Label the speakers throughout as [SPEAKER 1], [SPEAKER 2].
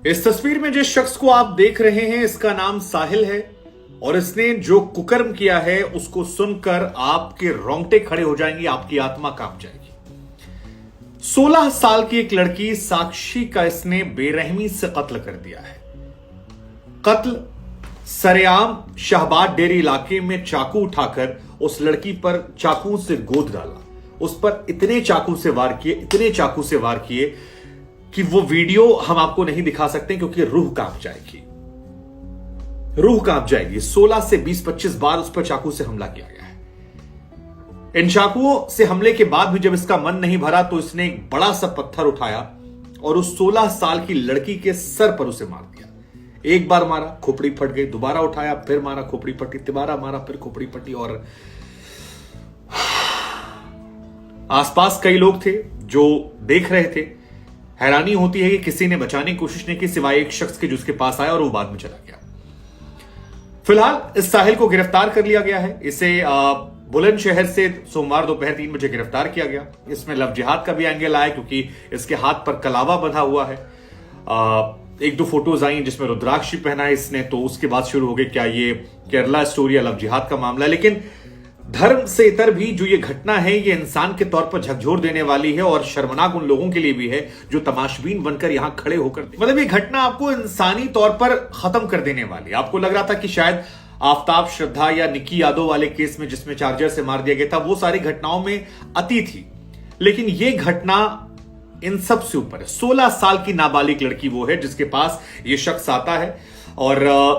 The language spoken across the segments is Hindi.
[SPEAKER 1] इस तस्वीर में जिस शख्स को आप देख रहे हैं इसका नाम साहिल है और इसने जो कुकर्म किया है उसको सुनकर आपके रोंगटे खड़े हो जाएंगे, आपकी आत्मा कांप जाएगी। 16 साल की एक लड़की साक्षी का इसने बेरहमी से कत्ल कर दिया है। कत्ल सरेआम शाहबाद डेरी इलाके में चाकू उठाकर उस लड़की पर चाकू से गोद डाला, उस पर इतने चाकू से वार किए कि वो वीडियो हम आपको नहीं दिखा सकते क्योंकि रूह कांप जाएगी। 16 से 20-25 बार उस पर चाकू से हमला किया गया है। इन चाकुओं से हमले के बाद भी जब इसका मन नहीं भरा तो इसने एक बड़ा सा पत्थर उठाया और उस 16 साल की लड़की के सर पर उसे मार दिया। एक बार मारा, खोपड़ी फट गई, दोबारा उठाया, फिर मारा, खोपड़ी फटी, दोबारा मारा, फिर खोपड़ी फटी। और आसपास कई लोग थे जो देख रहे थे। हैरानी होती है कि किसी ने बचाने की कोशिश नहीं की सिवाय एक शख्स के जो उसके पास आया और वो बाद में चला गया। फिलहाल इस साहिल को गिरफ्तार कर लिया गया है। इसे बुलंदशहर से सोमवार दोपहर 3 बजे गिरफ्तार किया गया। इसमें लव जिहाद का भी एंगल आया क्योंकि इसके हाथ पर कलावा बंधा हुआ है। 1-2 फोटोज आई जिसमें रुद्राक्ष पहना है इसने, तो उसके बाद शुरू हो गए क्या ये केरला स्टोरी या लव जिहाद का मामला है। लेकिन धर्म से इतर भी जो ये घटना है ये इंसान के तौर पर झकझोर देने वाली है और शर्मनाक उन लोगों के लिए भी है जो तमाशबीन बनकर यहां खड़े होकर, मतलब ये घटना आपको इंसानी तौर पर खत्म कर देने वाली है। आपको लग रहा था कि शायद आफताब श्रद्धा या निक्की यादव वाले केस में जिसमें चार्जर से मार दिया गया था वो सारी घटनाओं में अति थी, लेकिन ये घटना इन सब से ऊपर है। 16 साल की नाबालिग लड़की वो है जिसके पास ये शख्स आता है और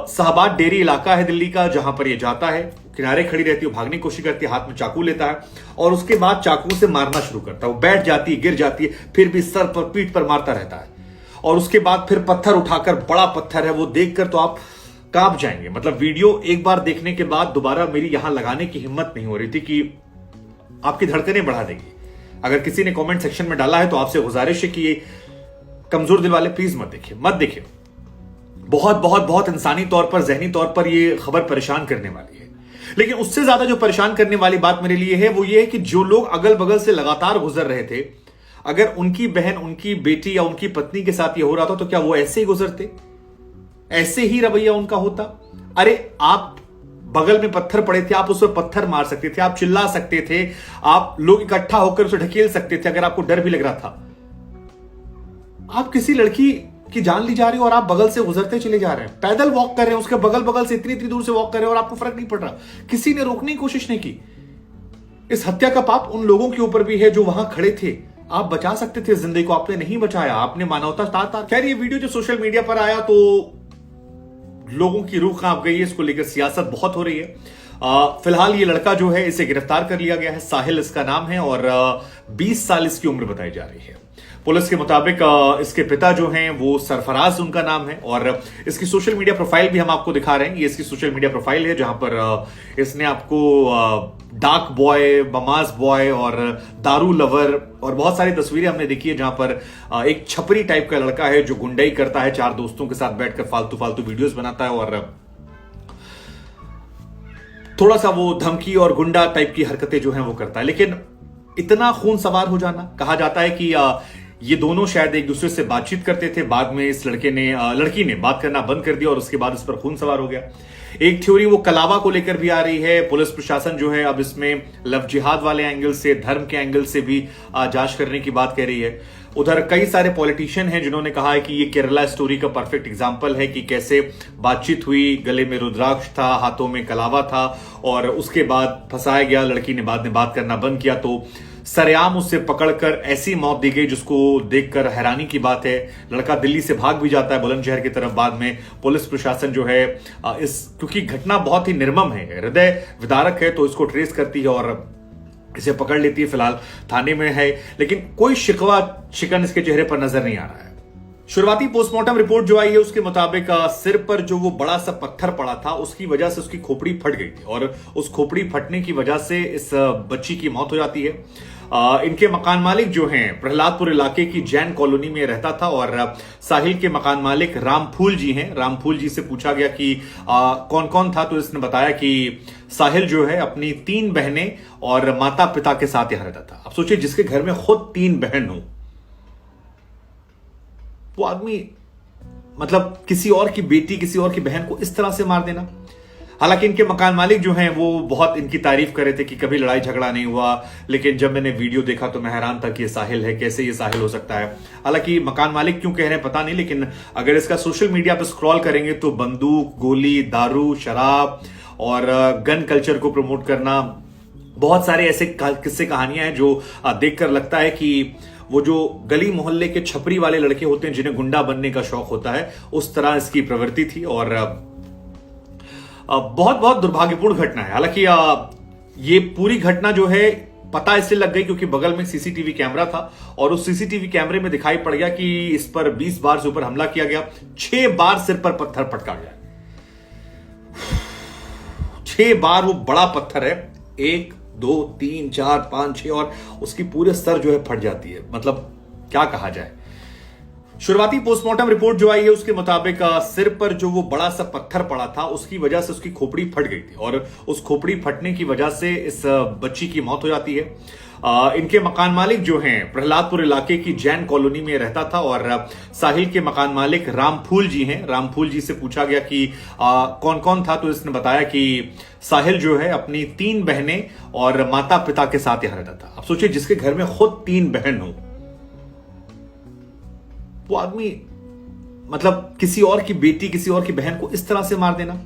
[SPEAKER 1] शाहबाद डेरी इलाका है दिल्ली का जहां पर ये जाता है, किनारे खड़ी रहती है, भागने की कोशिश करती है, हाथ में चाकू लेता है और उसके बाद चाकू से मारना शुरू करता है। वो बैठ जाती है, गिर जाती है, फिर भी सर पर पीठ पर मारता रहता है और उसके बाद फिर पत्थर उठाकर, बड़ा पत्थर है वो देखकर तो आप कांप जाएंगे। मतलब वीडियो एक बार देखने के बाद दोबारा मेरी यहां लगाने की हिम्मत नहीं हो रही थी कि आपकी धड़कनें बढ़ा देगी। अगर किसी ने कमेंट सेक्शन में डाला है तो आपसे गुजारिश है कि ये कमजोर दिल वाले प्लीज मत देखिए। बहुत बहुत बहुत इंसानी तौर पर, जहनी तौर पर ये खबर परेशान करने वाली है। लेकिन उससे ज्यादा जो परेशान करने वाली बात मेरे लिए है वो ये है कि जो लोग अगल बगल से लगातार गुजर रहे थे, अगर उनकी बहन, उनकी बेटी या उनकी पत्नी के साथ ये हो रहा था तो क्या वो ऐसे ही गुजरते? ऐसे ही रवैया उनका होता? अरे आप बगल में पत्थर पड़े थे, आप उस पर पत्थर मार सकते थे, आप चिल्ला सकते थे, आप लोग इकट्ठा होकर उसे ढकेल सकते थे अगर आपको डर भी लग रहा था। आप किसी लड़की की जान ली जा रही है और आप बगल से गुजरते चले जा रहे हैं, पैदल वॉक कर रहे हैं, उसके बगल से इतनी दूर से वॉक कर रहे हैं और आपको फर्क नहीं पड़ रहा, किसी ने रोकने की कोशिश नहीं की। इस हत्या का पाप उन लोगों के ऊपर भी है जो वहां खड़े थे। आप बचा सकते थे जिंदगी को, आपने नहीं बचाया, आपने मानवता ताता। खैर ये वीडियो जो सोशल मीडिया पर आया तो लोगों की रूह कांप गई है, इसको लेकर सियासत बहुत हो रही है। फिलहाल ये लड़का जो है इसे गिरफ्तार कर लिया गया है, साहिल इसका नाम है और 20 साल इसकी उम्र बताई जा रही है। पुलिस के मुताबिक इसके पिता जो हैं वो सरफराज उनका नाम है और इसकी सोशल मीडिया प्रोफाइल भी हम आपको दिखा रहे हैं। ये इसकी सोशल मीडिया प्रोफाइल है जहां पर इसने आपको डार्क बॉय, बमाज बॉय और दारू लवर और बहुत सारी तस्वीरें हमने देखी है जहां पर एक छपरी टाइप का लड़का है जो गुंडाई करता है, 4 दोस्तों के साथ बैठकर फालतू वीडियोस बनाता है और थोड़ा सा वो धमकी और गुंडा टाइप की हरकतें जो हैं वो करता है। लेकिन इतना खून सवार हो जाना, कहा जाता है कि ये दोनों शायद एक दूसरे से बातचीत करते थे, बाद में इस लड़की ने बात करना बंद कर दिया और उसके बाद इस पर खून सवार हो गया। एक थ्योरी वो कलावा को लेकर भी आ रही है। पुलिस प्रशासन जो है अब इसमें लव जिहाद वाले एंगल से, धर्म के एंगल से भी जांच करने की बात कह रही है। उधर कई सारे पॉलिटिशियन हैं जिन्होंने कहा है कि ये केरला स्टोरी का परफेक्ट एग्जांपल है कि कैसे बातचीत हुई, गले में रुद्राक्ष था, हाथों में कलावा था और उसके बाद फंसाया गया। लड़की ने बाद में बात करना बंद किया तो सरेआम उससे पकड़कर ऐसी मौत दी गई जिसको देखकर हैरानी की बात है। लड़का दिल्ली से भाग भी जाता है बुलंदशहर की तरफ। बाद में पुलिस प्रशासन जो है क्योंकि घटना बहुत ही निर्मम है, हृदय विदारक है, तो इसको ट्रेस करती है और इसे पकड़ लेती है। फिलहाल थाने में है लेकिन कोई शिकवा शिकन इसके चेहरे पर नजर नहीं आ रहा है। शुरुआती पोस्टमार्टम रिपोर्ट जो आई है उसके मुताबिक सिर पर जो वो बड़ा सा पत्थर पड़ा था उसकी वजह से उसकी खोपड़ी फट गई थी और उस खोपड़ी फटने की वजह से इस बच्ची की मौत हो जाती है। इनके मकान मालिक जो हैं प्रहलादपुर इलाके की जैन कॉलोनी में रहता था और साहिल के मकान मालिक रामफूल जी हैं। रामफूल जी से पूछा गया कि कौन कौन था तो इसने बताया कि साहिल जो है अपनी 3 बहनें और माता पिता के साथ यहां रहता था। अब सोचिए जिसके घर में खुद 3 बहन हो वो आदमी मतलब किसी और की बेटी, किसी और की बहन को इस तरह से मार देना। हालांकि इनके मकान मालिक जो हैं वो बहुत इनकी तारीफ कर रहे थे कि कभी लड़ाई झगड़ा नहीं हुआ, लेकिन जब मैंने वीडियो देखा तो मैं हैरान था कि ये साहिल है, कैसे ये साहिल हो सकता है। हालांकि मकान मालिक क्यों कह रहे हैं पता नहीं, लेकिन अगर इसका सोशल मीडिया पर स्क्रॉल करेंगे तो बंदूक, गोली, दारू, शराब और गन कल्चर को प्रमोट करना, बहुत सारे ऐसे किस्से कहानियां हैं जो देखकर लगता है कि वो जो गली मोहल्ले के छपरी वाले लड़के होते हैं जिन्हें गुंडा बनने का शौक होता है, उस तरह इसकी प्रवृत्ति थी। और बहुत बहुत दुर्भाग्यपूर्ण घटना है। हालांकि ये पूरी घटना जो है पता इसलिए लग गई क्योंकि बगल में सीसीटीवी कैमरा था और उस सीसीटीवी कैमरे में दिखाई पड़ गया कि इस पर 20 बार से ऊपर हमला किया गया, 6 बार सिर पर पत्थर पटका गया। 6 बार वो बड़ा पत्थर है, 1 2 3 4 5 6 और उसकी पूरे सर जो है फट जाती है। मतलब क्या कहा जाए। शुरुआती पोस्टमार्टम रिपोर्ट जो आई है उसके मुताबिक सिर पर जो वो बड़ा सा पत्थर पड़ा था उसकी वजह से उसकी खोपड़ी फट गई थी और उस खोपड़ी फटने की वजह से इस बच्ची की मौत हो जाती है। इनके मकान मालिक जो हैं प्रहलादपुर इलाके की जैन कॉलोनी में रहता था और साहिल के मकान मालिक रामफूल जी हैं। रामफूल जी से पूछा गया कि कौन कौन था, तो इसने बताया कि साहिल जो है अपनी 3 बहनें और माता पिता के साथ यहां रहता था। अब सोचिए जिसके घर में खुद 3 बहन हो, वो आदमी मतलब किसी और की बेटी, किसी और की बहन को इस तरह से मार देना।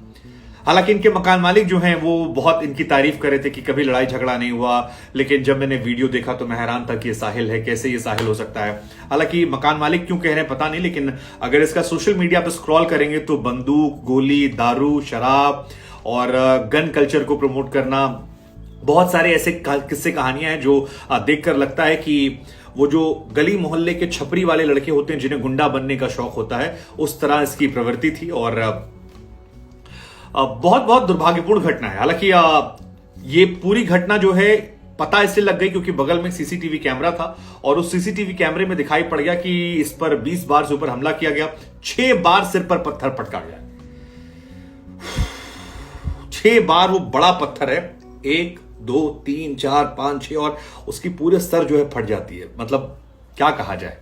[SPEAKER 1] हालांकि इनके मकान मालिक जो हैं वो बहुत इनकी तारीफ कर रहे थे कि कभी लड़ाई झगड़ा नहीं हुआ, लेकिन जब मैंने वीडियो देखा तो मैं हैरान था कि ये साहिल है, कैसे ये साहिल हो सकता है। हालांकि मकान मालिक क्यों कह रहे हैं पता नहीं, लेकिन अगर इसका सोशल मीडिया पर स्क्रॉल करेंगे तो बंदूक, गोली, दारू, शराब और गन कल्चर को प्रमोट करना, बहुत सारे ऐसे किस्से कहानियां हैं जो देखकर लगता है कि वो जो गली मोहल्ले के छपरी वाले लड़के होते हैं जिन्हें गुंडा बनने का शौक होता है, उस तरह इसकी प्रवृत्ति थी। और बहुत बहुत दुर्भाग्यपूर्ण घटना है। हालांकि ये पूरी घटना जो है पता इसलिए लग गई क्योंकि बगल में सीसीटीवी कैमरा था और उस सीसीटीवी कैमरे में दिखाई पड़ गया कि इस पर 20 बार से ऊपर हमला किया गया, 6 बार सिर पर पत्थर पटका गया। 6 बार वो बड़ा पत्थर है, 1 2 3 4 5 6 और उसकी पूरे सर जो है फट जाती है। मतलब क्या कहा जाए।